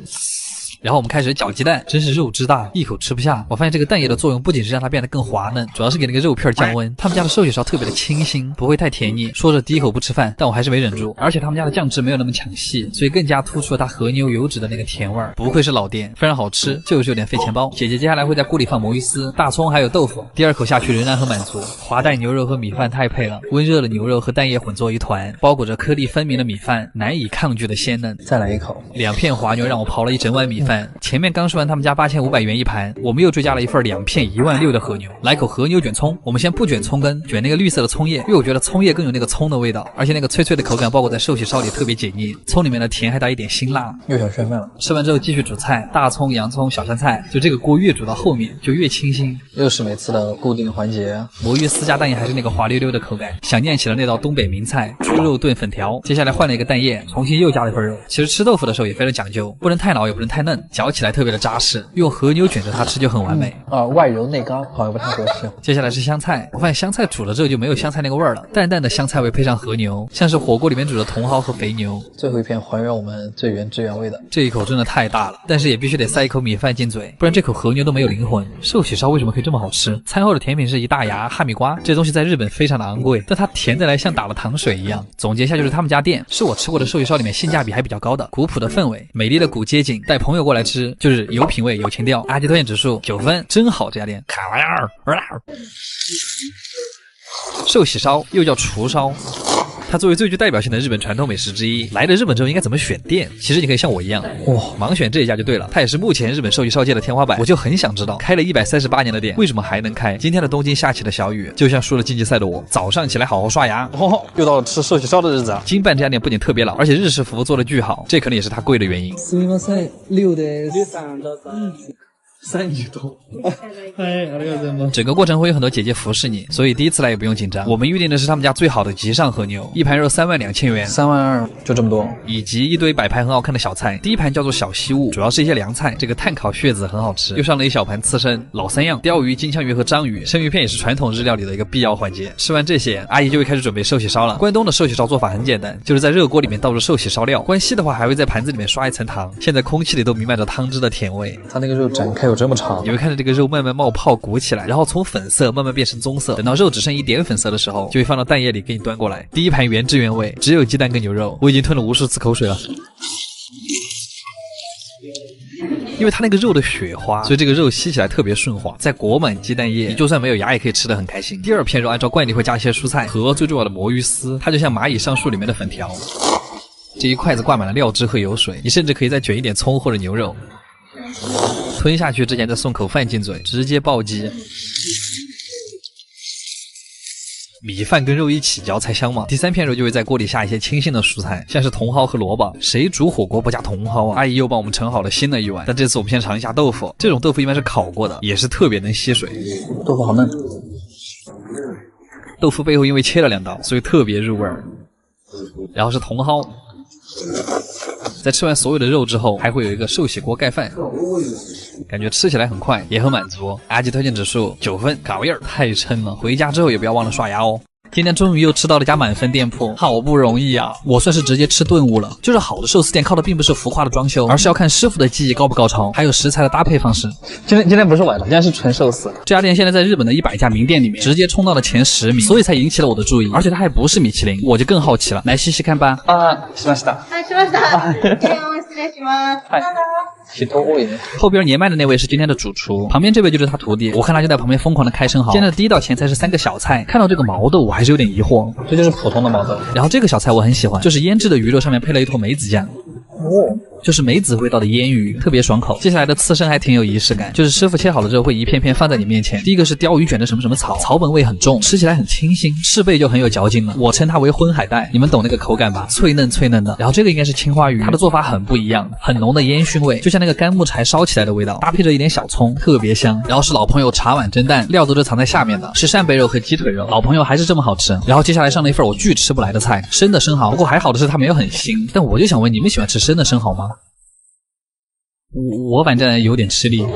Speaker 1: 然后我们开始搅鸡蛋，真是肉汁大，一口吃不下。我发现这个蛋液的作用不仅是让它变得更滑嫩，主要是给那个肉片降温。他们家的寿喜烧特别的清新，不会太甜腻。说着第一口不吃饭，但我还是没忍住。而且他们家的酱汁没有那么抢戏，所以更加突出了它和牛油脂的那个甜味儿。不愧是老店，非常好吃，就是有点费钱包。姐姐接下来会在锅里放魔芋丝、大葱还有豆腐，第2口下去仍然很满足。滑蛋牛肉和米饭太配了，温热的牛肉和蛋液混作一团，包裹着颗粒分明的米饭，难以抗拒的鲜嫩。
Speaker 2: 再来一口。
Speaker 1: 2片滑牛让我刨了一整碗米饭。饭。前面刚说完他们家8500元一盘，我们又追加了一份2片16000的和牛，来口和牛卷葱。我们先不卷葱根，卷那个绿色的葱叶，因为我觉得葱叶更有那个葱的味道，而且那个脆脆的口感包裹在寿喜烧里特别解腻。葱里面的甜还带一点辛辣。
Speaker 2: 又想吃饭了。
Speaker 1: 吃完之后继续煮菜，大葱、洋葱、小香菜，就这个锅越煮到后面就越清新。
Speaker 2: 又是每次的固定环节，
Speaker 1: 魔芋丝加蛋液还是那个滑溜溜的口感，想念起了那道东北名菜猪肉炖粉条。接下来换了一个蛋液，重新又加了一份肉。其实吃豆腐的时候也非常讲究，不能太老也不能太嫩，嚼起来特别的扎实。用和牛卷着它吃就很完美。
Speaker 2: 外柔内刚好像不太合适。
Speaker 1: 接下来是香菜，我发现香菜煮了之后就没有香菜那个味儿了，淡淡的香菜味配上和牛，像是火锅里面煮的茼蒿和肥牛。
Speaker 2: 最后一片还原我们最原汁原味的。
Speaker 1: 这一口真的太大了，但是也必须得塞一口米饭进嘴，不然这口和牛都没有灵魂。寿喜烧为什么可以这么好吃？餐后的甜品是一大牙哈密瓜，这东西在日本非常的昂贵，但它甜得来像打了糖水一样。总结一下就是他们家店是我吃过的寿喜烧里面性价比还比较高的，古朴的氛围，美丽的古街景，带朋友过来吃就是有品味有情调。阿吉推荐指数9分，真好这家店。卡哇尔，寿喜烧又叫厨烧。它作为最具代表性的日本传统美食之一，来了日本之后应该怎么选店？其实你可以像我一样，盲选这一家就对了。它也是目前日本寿喜烧界的天花板。我就很想知道，开了138年的店，为什么还能开？今天的东京下起了小雨，就像输了竞技赛的我，早上起来好好刷牙。
Speaker 2: 又到了吃寿喜烧的日子啊！
Speaker 1: 金办这家店不仅特别老，而且日式服务做得巨好，这可能也是它贵的原因。
Speaker 2: すみません、6です。30多。
Speaker 1: 整个过程会有很多姐姐服侍你，所以第一次来也不用紧张。我们预定的是他们家最好的极上和牛，一盘肉32000元
Speaker 2: ，32000就这么多，
Speaker 1: 以及一堆摆盘很好看的小菜。第一盘叫做小西物，主要是一些凉菜，这个炭烤血子很好吃，又上了一小盘刺身，老三样鲷鱼、金枪鱼和章鱼，生鱼片也是传统日料里的一个必要环节。吃完这些，阿姨就会开始准备寿喜烧了。关东的寿喜烧做法很简单，就是在热锅里面倒入寿喜烧料，关西的话还会在盘子里面刷一层糖，现在空气里都弥漫着汤汁的甜味。
Speaker 2: 它那个肉展开有这么长，
Speaker 1: 你会看着这个肉慢慢冒泡鼓起来，然后从粉色慢慢变成棕色，等到肉只剩一点粉色的时候，就会放到蛋液里给你端过来。第一盘原汁原味，只有鸡蛋跟牛肉，我已经吞了无数次口水了。因为它那个肉的雪花，所以这个肉吸起来特别顺滑，再裹满鸡蛋液，你就算没有牙也可以吃得很开心。第二片肉按照惯例会加一些蔬菜和最重要的魔芋丝，它就像蚂蚁上树里面的粉条。这一筷子挂满了料汁和油水，你甚至可以再卷一点葱或者牛肉。吞下去之前再送口饭进嘴，直接暴击。米饭跟肉一起嚼才香嘛。第三片肉就会在锅里下一些清新的蔬菜，像是茼蒿和萝卜。谁煮火锅不加茼蒿啊？阿姨又帮我们盛好了新的一碗，但这次我们先尝一下豆腐。这种豆腐一般是烤过的，也是特别能吸水。
Speaker 2: 豆腐好嫩。
Speaker 1: 豆腐背后因为切了2刀，所以特别入味儿。然后是茼蒿。在吃完所有的肉之后，还会有一个寿喜锅盖饭，感觉吃起来很快，也很满足。阿吉推荐指数9分，卡味儿太撑了。回家之后也不要忘了刷牙哦。今天终于又吃到了家满分店铺，好不容易啊！我算是直接吃顿悟了。就是好的寿司店靠的并不是浮夸的装修，而是要看师傅的技艺高不高超，还有食材的搭配方式。
Speaker 2: 今天不是晚了，今天是纯寿司。
Speaker 1: 这家店现在在日本的100家名店里面直接冲到了前10名，所以才引起了我的注意。而且它还不是米其林，我就更好奇了，来细细看吧。
Speaker 2: しました。
Speaker 3: はい、しました。失礼します。
Speaker 2: 人多一点。
Speaker 1: 后边年迈的那位是今天的主厨，旁边这位就是他徒弟。我看他就在旁边疯狂的开生蚝。今天的第一道前菜是3个小菜，看到这个毛豆我还是有点疑惑，
Speaker 2: 这就是普通的毛豆。
Speaker 1: 然后这个小菜我很喜欢，就是腌制的鱼肉上面配了一坨梅子酱。就是梅子味道的腌鱼，特别爽口。接下来的刺身还挺有仪式感，就是师傅切好了之后会一片片放在你面前。第一个是鲷鱼卷的什么什么草，草本味很重，吃起来很清新，翅背就很有嚼劲了。我称它为荤海带，你们懂那个口感吧？脆嫩脆嫩的。然后这个应该是青花鱼，它的做法很不一样，很浓的烟熏味，就像那个干木柴烧起来的味道，搭配着一点小葱，特别香。然后是老朋友茶碗蒸蛋，料都是藏在下面的，是扇贝肉和鸡腿肉，老朋友还是这么好吃。然后接下来上了一份我巨吃不来的菜，生的生蚝，不过还好的是它没有很腥。但我就想问，你们喜欢吃生的生蚝吗？我反正有点吃力。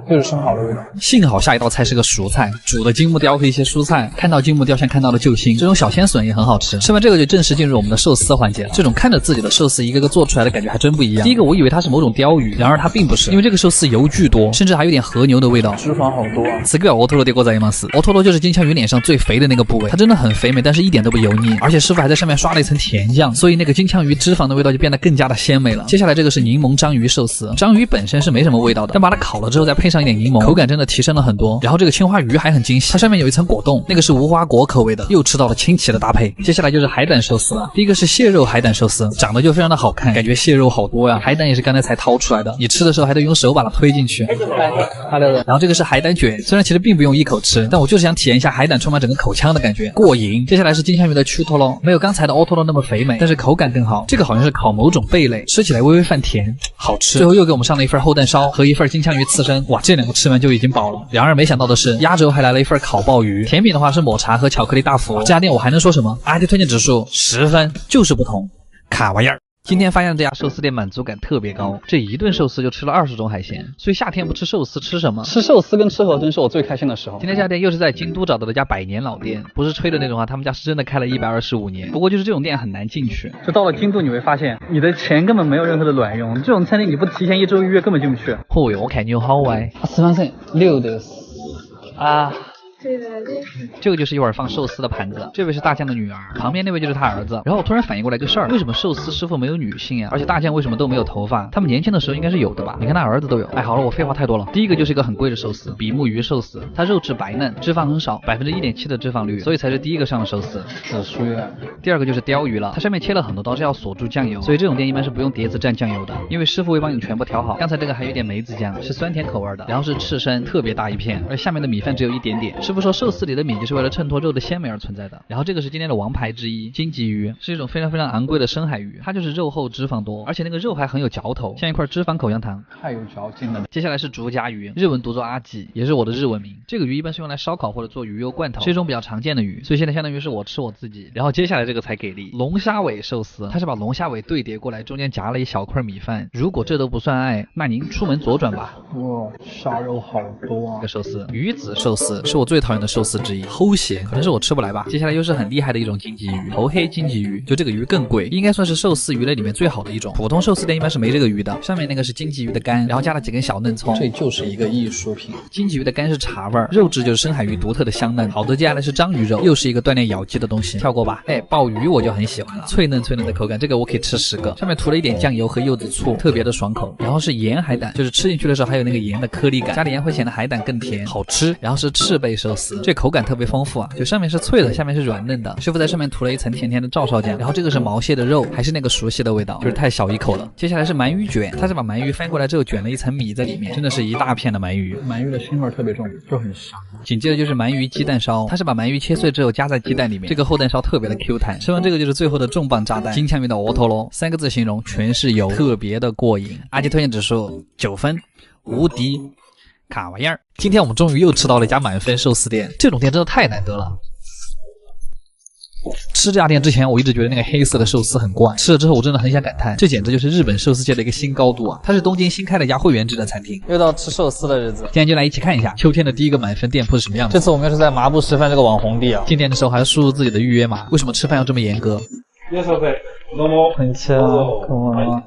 Speaker 2: 就是生蚝的味道。
Speaker 1: 幸好下一道菜是个熟菜，煮的金目雕和一些蔬菜，看到金目雕像看到了救星。这种小鲜笋也很好吃。吃完这个就正式进入我们的寿司环节了。这种看着自己的寿司一个个做出来的感觉还真不一样。第一个我以为它是某种鲷鱼，然而它并不是，因为这个寿司油巨多，甚至还有点和牛的味道，
Speaker 2: 脂肪好多啊。
Speaker 1: 次个オトロでございます。オトロ就是金枪鱼脸上最肥的那个部位，它真的很肥美，但是一点都不油腻，而且师傅还在上面刷了一层甜酱，所以那个金枪鱼脂肪的味道就变得更加的鲜美了。接下来这个是柠檬章鱼寿司，章鱼本身是没什么味道的，但把它烤了之后再配配上一点柠檬，口感真的提升了很多。然后这个青花鱼还很惊喜，它上面有一层果冻，那个是无花果口味的，又吃到了清奇的搭配。接下来就是海胆寿司了，第一个是蟹肉海胆寿司，长得就非常的好看，感觉蟹肉好多呀。海胆也是刚才才掏出来的，你吃的时候还得用手把它推进去。然后这个是海胆卷，虽然其实并不用一口吃，但我就是想体验一下海胆充满整个口腔的感觉，过瘾。接下来是金枪鱼的秋托罗，没有刚才的 Otoro 那么肥美，但是口感更好。这个好像是烤某种贝类，吃起来微微泛甜，好吃。最后又给我们上了一份厚蛋烧和一份金枪鱼刺身，哇，这两个吃完就已经饱了。然而没想到的是，压轴还来了一份烤鲍鱼。甜品的话是抹茶和巧克力大福。这家店我还能说什么？阿迪推荐指数10分，就是不同，卡玩意儿。今天发现这家寿司店满足感特别高，这一顿寿司就吃了20种海鲜，所以夏天不吃寿司吃什么？
Speaker 2: 吃寿司跟吃河豚是我最开心的时候。
Speaker 1: 今天这家店又是在京都找到的家100年老店，不是吹的那种啊，他们家是真的开了125年。不过就是这种店很难进去，
Speaker 2: 就到了京都你会发现，你的钱根本没有任何的卵用，这种餐厅你不提前1周预约根本进不去。
Speaker 1: 哦哟，我看你有好歪。
Speaker 2: すみません、6です。啊。
Speaker 1: 这个就是一碗放寿司的盘子，这位是大将的女儿，旁边那位就是他儿子。然后我突然反应过来个事儿，为什么寿司师傅没有女性呀？而且大将为什么都没有头发？他们年轻的时候应该是有的吧？你看他儿子都有。哎，好了，我废话太多了。第一个就是一个很贵的寿司，比目鱼寿司，它肉质白嫩，脂肪很少，1.7%的脂肪率，所以才是第一个上的寿司。
Speaker 2: 紫苏呀。
Speaker 1: 第二个就是鲷鱼了，它上面切了很多刀，是要锁住酱油，所以这种店一般是不用碟子蘸酱油的，因为师傅会帮你全部调好。刚才这个还有点梅子酱，是酸甜口味的，然后是刺身，特别大一片，而下面的米饭只有一点点。师傅说寿司里的米就是为了衬托肉的鲜美而存在的。然后这个是今天的王牌之一，金棘鱼，是一种非常非常昂贵的深海鱼，它就是肉厚脂肪多，而且那个肉还很有嚼头，像一块脂肪口香糖，
Speaker 2: 太有嚼劲了。
Speaker 1: 接下来是竹荚鱼，日文读作阿吉，也是我的日文名。这个鱼一般是用来烧烤或者做鱼油罐头，是一种比较常见的鱼，所以现在相当于是我吃我自己。然后接下来这个才给力，龙虾尾寿司，它是把龙虾尾对叠过来，中间夹了一小块米饭。如果这都不算爱，那您出门左转吧。
Speaker 2: 哇，虾肉好多啊！
Speaker 1: 这个寿司，鱼子寿司是我最讨厌的寿司之一，齁咸，可能是我吃不来吧。接下来又是很厉害的一种金棘鱼，头黑金棘鱼，就这个鱼更贵，应该算是寿司鱼类里面最好的一种。普通寿司店一般是没这个鱼的。上面那个是金棘鱼的肝，然后加了几根小嫩葱，
Speaker 2: 这就是一个艺术品。
Speaker 1: 金棘鱼的肝是茶味儿，肉质就是深海鱼独特的香嫩。好的，接下来是章鱼肉，又是一个锻炼咬肌的东西，跳过吧。哎，鲍鱼我就很喜欢了，脆嫩脆嫩的口感，这个我可以吃10个。上面涂了一点酱油和柚子醋，特别的爽口。然后是盐海胆，就是吃进去的时候还有那个盐的颗粒感，加点盐会显得海胆更甜，好吃。然后是赤贝寿司，这口感特别丰富啊，就上面是脆的，下面是软嫩的。师傅在上面涂了一层甜甜的照烧酱。然后这个是毛蟹的肉，还是那个熟悉的味道，就是太小一口了。接下来是鳗鱼卷，它是把鳗鱼翻过来之后卷了一层米在里面，真的是一大片的鳗鱼。
Speaker 2: 鳗鱼的腥味特别重，就很香。
Speaker 1: 紧接着就是鳗鱼鸡蛋烧，它是把鳗鱼切碎之后加在鸡蛋里面，这个厚蛋烧特别的 Q 弹。吃完这个就是最后的重磅炸弹，金枪鱼的Otoro，3个字形容，全是油，特别的过瘾。阿吉推荐指数9分，无敌，卡玩意儿。今天我们终于又吃到了一家满分寿司店，这种店真的太难得了。吃这家店之前，我一直觉得那个黑色的寿司很怪，吃了之后我真的很想感叹，这简直就是日本寿司界的一个新高度啊！它是东京新开的一家会员制的餐厅。
Speaker 2: 又到吃寿司的日子，
Speaker 1: 今天就来一起看一下秋天的第一个满分店铺是什么样的。
Speaker 2: 这次我们又是在麻布十番这个网红地啊，
Speaker 1: 进店的时候还要输入自己的预约码。为什么吃饭要这么严格？
Speaker 2: 很香。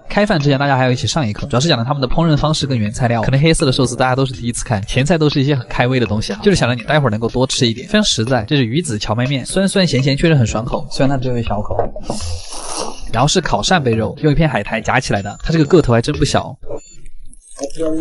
Speaker 1: 开饭之前大家还要一起上一课，主要是讲了他们的烹饪方式跟原材料。可能黑色的寿司大家都是第一次看，前菜都是一些很开胃的东西啊，就是想让你待会儿能够多吃一点，非常实在。这是鱼子荞麦面，酸酸咸咸，确实很爽口，
Speaker 2: 虽然它只有一小口。
Speaker 1: 然后是烤扇贝肉，用一片海苔夹起来的，它这个个头还真不小。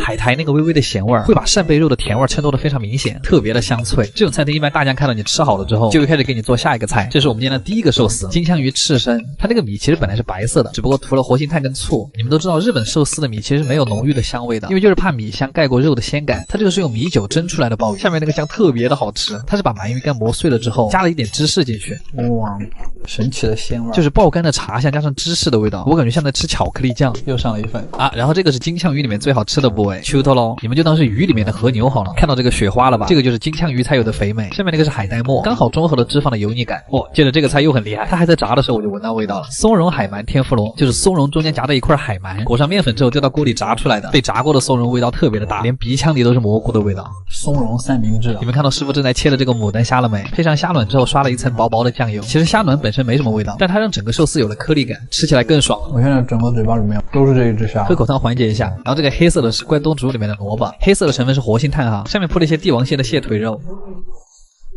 Speaker 1: 海苔那个微微的咸味会把扇贝肉的甜味衬托得非常明显，特别的香脆。这种餐厅一般大家看到你吃好了之后，就会开始给你做下一个菜。这是我们今天的第一个寿司，金枪鱼刺身。它这个米其实本来是白色的，只不过涂了活性炭跟醋。你们都知道日本寿司的米其实是没有浓郁的香味的，因为就是怕米香盖过肉的鲜感。它这个是用米酒蒸出来的鲍鱼，下面那个酱特别的好吃。它是把鳗鱼干磨碎了之后，加了一点芝士进去。
Speaker 2: 哇，神奇的鲜味，
Speaker 1: 就是爆干的茶香加上芝士的味道，我感觉像在吃巧克力酱。
Speaker 2: 又上了一份
Speaker 1: 啊！然后这个是金枪鱼里面最好吃的部位，秋头喽，你们就当是鱼里面的和牛好了。看到这个雪花了吧？这个就是金枪鱼才有的肥美。下面那个是海带末，刚好中和了脂肪的油腻感。哦，接着这个菜又很厉害，它还在炸的时候我就闻到味道了。松茸海鳗天妇罗，就是松茸中间夹着一块海鳗，裹上面粉之后丢到锅里炸出来的。被炸过的松茸味道特别的大，连鼻腔里都是蘑菇的味道。
Speaker 2: 松茸三明治，
Speaker 1: 你们看到师傅正在切的这个牡丹虾了没？配上虾卵之后刷了一层薄薄的酱油。其实虾卵本身没什么味道，但它让整个寿司有了颗粒感，吃起来更爽了。
Speaker 2: 我现在整个嘴巴里面都是这一只虾，
Speaker 1: 喝口汤缓解一下。然后这个黑色的是关东煮里面的萝卜，黑色的成分是活性炭哈，上面铺了一些帝王蟹的蟹腿肉。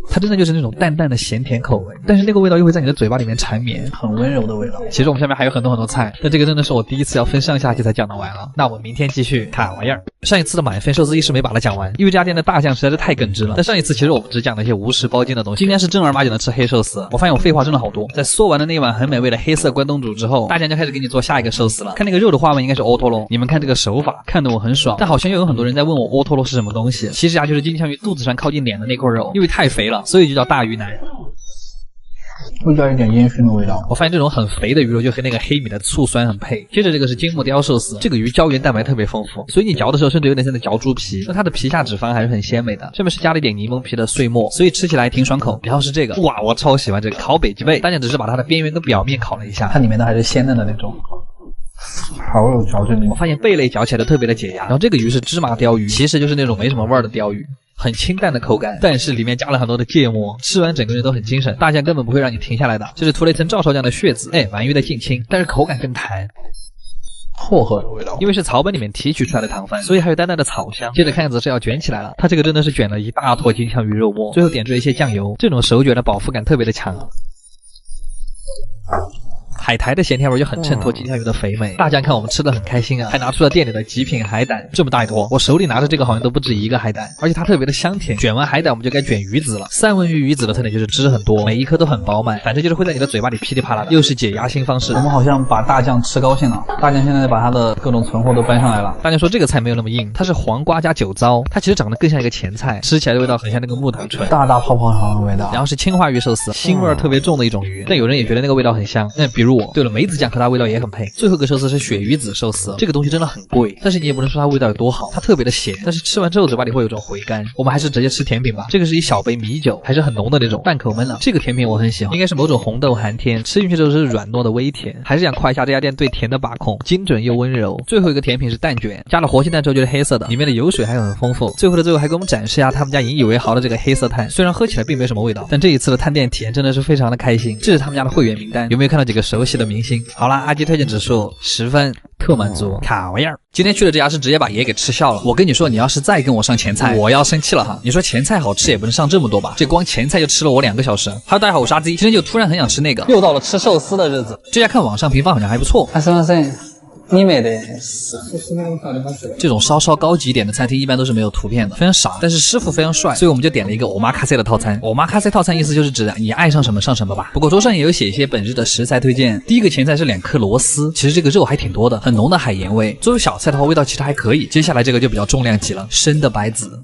Speaker 1: 它真的就是那种淡淡的咸甜口味，但是那个味道又会在你的嘴巴里面缠绵，很温柔的味道。其实我们下面还有很多菜，但这个真的是我第一次要分上下集才讲得完了。那我们明天继续看玩意儿。上一次的满分寿司一时没把它讲完，因为这家店的大酱实在是太耿直了。但上一次其实我们只讲了一些无实包茎的东西，今天是正儿八经的吃黑寿司。我发现我废话真的好多。在嗦完了那一碗很美味的黑色关东煮之后，大酱就开始给你做下一个寿司了。看那个肉的花纹应该是欧托罗，你们看这个手法，看得我很爽。但好像又有很多人在问我欧托罗是什么东西，其实就是金枪鱼肚子上靠近脸的那块肉，因为太肥了，所以就叫大鱼腩。
Speaker 2: 味道有点烟熏的味道。
Speaker 1: 我发现这种很肥的鱼肉就和那个黑米的醋酸很配。接着这个是金目鲷寿司，这个鱼胶原蛋白特别丰富，所以你嚼的时候甚至有点像在嚼猪皮。那它的皮下脂肪还是很鲜美的，上面是加了一点柠檬皮的碎末，所以吃起来挺爽口。然后是这个，哇，我超喜欢这个烤北极贝，大家只是把它的边缘跟表面烤了一下，
Speaker 2: 它里面的还是鲜嫩的那种。好有嚼劲力。
Speaker 1: 我发现贝类嚼起来都特别的解压。然后这个鱼是芝麻鲷鱼，其实就是那种没什么味儿的鲷鱼，很清淡的口感，但是里面加了很多的芥末，吃完整个人都很精神，大酱根本不会让你停下来的。这是涂了一层照烧酱的血渍，鳗鱼的近亲，但是口感更弹。
Speaker 2: 薄荷的味道，
Speaker 1: 因为是草本里面提取出来的糖分，所以还有淡淡的草香。接着看样子是要卷起来了，它这个真的是卷了一大坨金枪鱼肉末，最后点缀一些酱油，这种手卷的饱腹感特别的强。海苔的咸甜味就很衬托金枪鱼的肥美。大酱看我们吃的很开心啊，还拿出了店里的极品海胆，这么大一坨，我手里拿着这个好像都不止一个海胆，而且它特别的香甜。卷完海胆我们就该卷鱼子了。三文鱼鱼子的特点就是汁很多，每一颗都很饱满，反正就是会在你的嘴巴里噼里啪啦的，又是解压新方式。
Speaker 2: 我们好像把大酱吃高兴了，大酱现在把它的各种存货都搬上来了。
Speaker 1: 大酱说这个菜没有那么硬，它是黄瓜加酒糟，它其实长得更像一个前菜，吃起来的味道很像那个木糖醇，
Speaker 2: 大大泡泡糖的味道。
Speaker 1: 然后是青花鱼寿司，腥味特别重的一种鱼，但有人也觉得那个味道很香。比如我。对了，梅子酱和它味道也很配。最后一个寿司是鳕鱼子寿司，这个东西真的很贵，但是你也不能说它味道有多好，它特别的咸，但是吃完之后嘴巴里会有种回甘。我们还是直接吃甜品吧。这个是一小杯米酒，还是很浓的那种，半口闷了。这个甜品我很喜欢，应该是某种红豆寒天，吃进去之后是软糯的微甜。还是想夸一下这家店对甜的把控，精准又温柔。最后一个甜品是蛋卷，加了活性炭之后就是黑色的，里面的油水还很丰富。最后还给我们展示一下他们家引以为豪的这个黑色炭，虽然喝起来并没什么味道，但这一次的探店体验真的是非常的开心。这是他们家的会员名单，有没有看到几个熟悉的明星？好啦，阿基推荐指数10分，特满足，卡玩意儿。今天去的这家是直接把爷给吃笑了。我跟你说，你要是再跟我上前菜，我要生气了哈。你说前菜好吃也不能上这么多吧？这光前菜就吃了我2个小时。Hello，大家好，我是阿 Z， 今天就突然很想吃那个，
Speaker 2: 又到了吃寿司的日子。
Speaker 1: 这家看网上评分好像还不错。这种稍稍高级一点的餐厅一般都是没有图片的，非常傻，但是师傅非常帅，所以我们就点了一个欧玛卡塞的套餐。欧玛卡塞套餐意思就是指你爱上什么上什么吧。不过桌上也有写一些本日的食材推荐。第一个前菜是2颗螺丝，其实这个肉还挺多的，很浓的海盐味。作为小菜的话，味道其实还可以。接下来这个就比较重量级了，生的白子。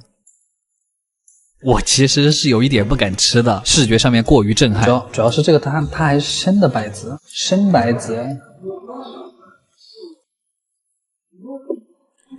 Speaker 1: 我其实是有一点不敢吃的，视觉上面过于震撼。
Speaker 2: 主要是这个它还是生的白子，生白子。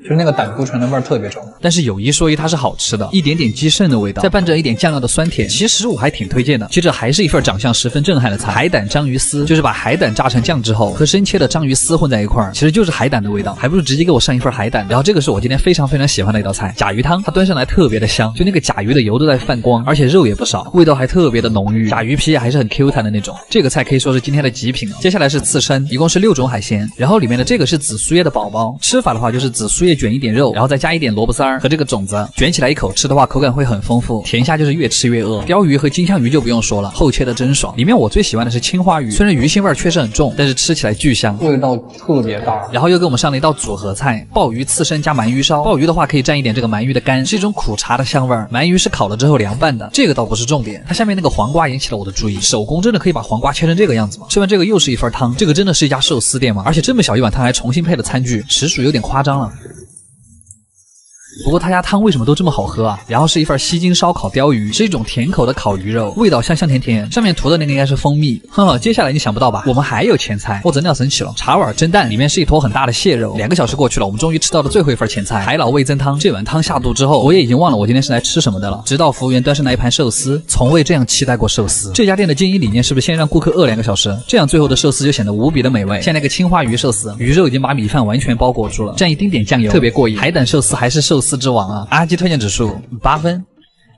Speaker 2: 就是那个胆固醇的味儿特别重，
Speaker 1: 但是有一说一，它是好吃的，一点点鸡肾的味道，再伴着一点酱料的酸甜，其实我还挺推荐的。接着还是一份长相十分震撼的菜，海胆章鱼丝，就是把海胆炸成酱之后，和生切的章鱼丝混在一块儿，其实就是海胆的味道，还不如直接给我上一份海胆。然后这个是我今天非常非常喜欢的一道菜，甲鱼汤，它端上来特别的香，就那个甲鱼的油都在泛光，而且肉也不少，味道还特别的浓郁，甲鱼皮还是很 Q 弹的那种。这个菜可以说是今天的极品了。接下来是刺身，一共是6种海鲜，然后里面的这个是紫苏叶的宝宝，吃法的话就是紫苏叶卷一点肉，然后再加一点萝卜丝儿和这个种子，卷起来一口吃的话口感会很丰富，甜虾就是越吃越饿。鲷鱼和金枪鱼就不用说了，厚切的真爽。里面我最喜欢的是青花鱼，虽然鱼腥味确实很重，但是吃起来巨香，
Speaker 2: 味道特别大。
Speaker 1: 然后又给我们上了一道组合菜，鲍鱼刺身加鳗鱼烧。鲍鱼的话可以蘸一点这个鳗鱼的干，是一种苦茶的香味儿。鳗鱼是烤了之后凉拌的，这个倒不是重点，它下面那个黄瓜引起了我的注意，手工真的可以把黄瓜切成这个样子吗？吃完这个又是一份汤，这个真的是一家寿司店吗？而且这么小一碗汤还重新配了餐具，实属有点夸张了。不过他家汤为什么都这么好喝啊？然后是一份西京烧烤鲷鱼，是一种甜口的烤鱼肉，味道香香甜甜，上面涂的那个应该是蜂蜜。接下来你想不到吧？我们还有前菜，我真的要生气了。茶碗蒸蛋，里面是一坨很大的蟹肉。2个小时过去了，我们终于吃到了最后一份前菜，海老味增汤。这碗汤下肚之后，我也已经忘了我今天是来吃什么的了。直到服务员端上来一盘寿司，从未这样期待过寿司。这家店的经营理念是不是先让顾客饿2个小时，这样最后的寿司就显得无比的美味？像那个青花鱼寿司，鱼肉已经把米饭完全包裹住了，蘸一丁点酱油，特别过瘾。海胆寿司还是寿司之王啊！阿基推荐指数8分，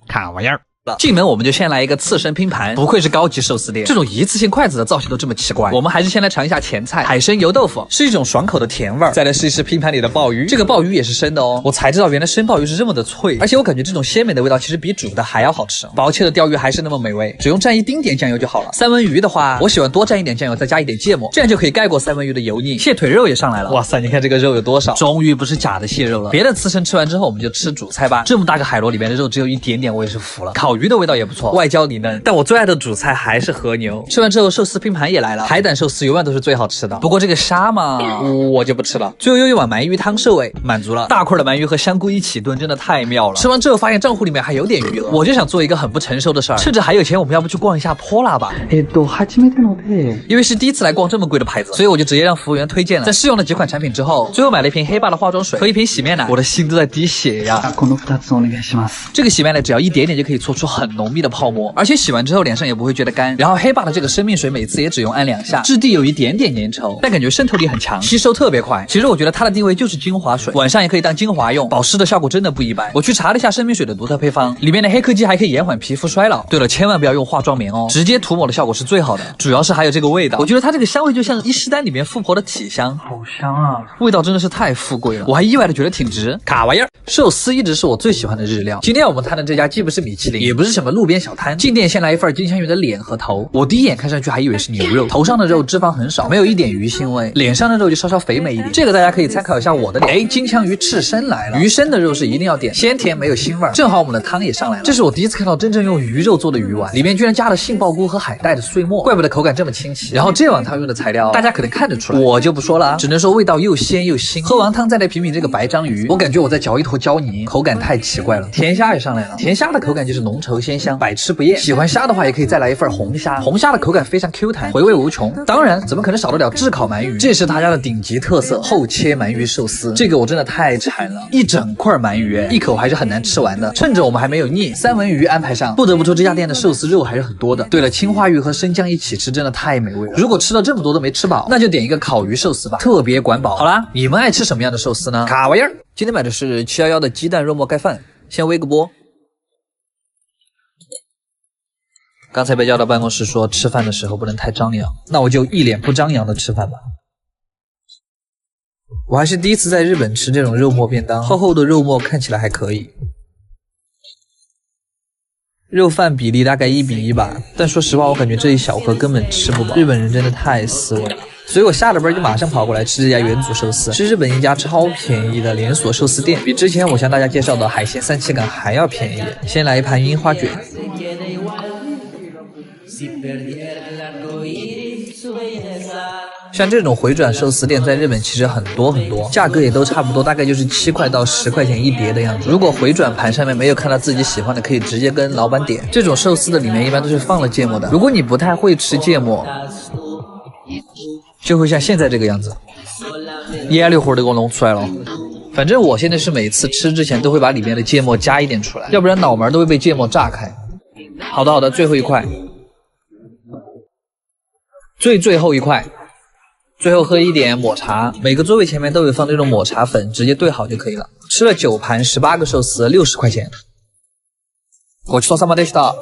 Speaker 1: 卡玩意儿。进门我们就先来一个刺身拼盘，不愧是高级寿司店，这种一次性筷子的造型都这么奇怪。我们还是先来尝一下前菜，海参油豆腐，是一种爽口的甜味儿。再来试一试拼盘里的鲍鱼，这个鲍鱼也是生的哦，我才知道原来生鲍鱼是这么的脆，而且我感觉这种鲜美的味道其实比煮的还要好吃。薄切的鲷鱼还是那么美味，只用蘸一丁点酱油就好了。三文鱼的话，我喜欢多蘸一点酱油，再加一点芥末，这样就可以盖过三文鱼的油腻。蟹腿肉也上来了，哇塞，你看这个肉有多少，终于不是假的蟹肉了。别的刺身吃完之后，我们就吃主菜吧。这么大个海螺里面的肉只有一点点，我也是服了。烤鱼的味道也不错，外焦里嫩，但我最爱的主菜还是和牛。吃完之后，寿司拼盘也来了，海胆寿司永远都是最好吃的。不过这个虾嘛，我就不吃了。最后又一碗鳗鱼汤收尾，满足了。大块的鳗鱼和香菇一起炖，真的太妙了。吃完之后发现账户里面还有点余额，我就想做一个很不成熟的事儿，趁着还有钱，我们要不去逛一下波拉吧？因为是第一次来逛这么贵的牌子，所以我就直接让服务员推荐了。在试用了几款产品之后，最后买了一瓶黑爸的化妆水和一瓶洗面奶，我的心都在滴血呀。这个洗面奶只要一点点就可以搓出很浓密的泡沫，而且洗完之后脸上也不会觉得干。然后黑爸的这个生命水每次也只用按2下，质地有一点点粘稠，但感觉渗透力很强，吸收特别快。其实我觉得它的定位就是精华水，晚上也可以当精华用，保湿的效果真的不一般。我去查了一下生命水的独特配方，里面的黑科技还可以延缓皮肤衰老。对了，千万不要用化妆棉哦，直接涂抹的效果是最好的。主要是还有这个味道，我觉得它这个香味就像伊势丹里面富婆的体香，好香啊！味道真的是太富贵了，我还意外的觉得挺值。卡玩意儿，寿司一直是我最喜欢的日料。今天我们摊的这家既不是米其林，也不是什么路边小摊，进店先来一份金枪鱼的脸和头。我第一眼看上去还以为是牛肉，头上的肉脂肪很少，没有一点鱼腥味，脸上的肉就稍稍肥美一点。这个大家可以参考一下我的脸。哎，金枪鱼刺身来了，鱼身的肉是一定要点，鲜甜没有腥味。正好我们的汤也上来了，这是我第一次看到真正用鱼肉做的鱼丸，里面居然加了杏鲍菇和海带的碎末，怪不得口感这么清奇。然后这碗汤用的材料大家可能看得出来，我就不说了啊，只能说味道又鲜又腥。喝完汤再来品品这个白章鱼，我感觉我在嚼一坨胶泥，口感太奇怪了。甜虾也上来了，甜虾的口感就是浓稠鲜香，百吃不厌。喜欢虾的话也可以再来一份红虾，红虾的口感非常 Q 弹，回味无穷。当然怎么可能少得了炙烤鳗鱼，这是他家的顶级特色，厚切鳗鱼寿司，这个我真的太馋了，一整块鳗鱼，一口还是很难吃完的。趁着我们还没有腻，三文鱼安排上，不得不说这家店的寿司肉还是很多的。对了，青花鱼和生姜一起吃真的太美味了，如果吃了这么多都没吃饱，那就点一个烤鱼寿司吧，特别管饱。好啦，你们爱吃什么样的寿司呢？卡玩意儿，今天买的是711的鸡蛋肉末盖饭，先煨个锅。刚才被叫到办公室说吃饭的时候不能太张扬，那我就一脸不张扬的吃饭吧。我还是第一次在日本吃这种肉末便当，厚厚的肉末看起来还可以，肉饭比例大概1比1吧，但说实话我感觉这一小盒根本吃不饱，日本人真的太斯文了。所以我下了班就马上跑过来吃这家元祖寿司，是日本一家超便宜的连锁寿司店，比之前我向大家介绍的海鲜三七感还要便宜。先来一盘樱花卷，像这种回转寿司店在日本其实很多，价格也都差不多，大概就是7块到10块钱一碟的样子。如果回转盘上面没有看到自己喜欢的，可以直接跟老板点。这种寿司的里面一般都是放了芥末的，如果你不太会吃芥末，就会像现在这个样子，眼里火都给我弄出来了。反正我现在是每次吃之前都会把里面的芥末加一点出来，要不然脑门都会被芥末炸开。好的，最后一块，最后一块，最后喝一点抹茶，每个座位前面都有放这种抹茶粉，直接兑好就可以了。吃了9盘18个寿司，60块钱。ごちそうさまでした。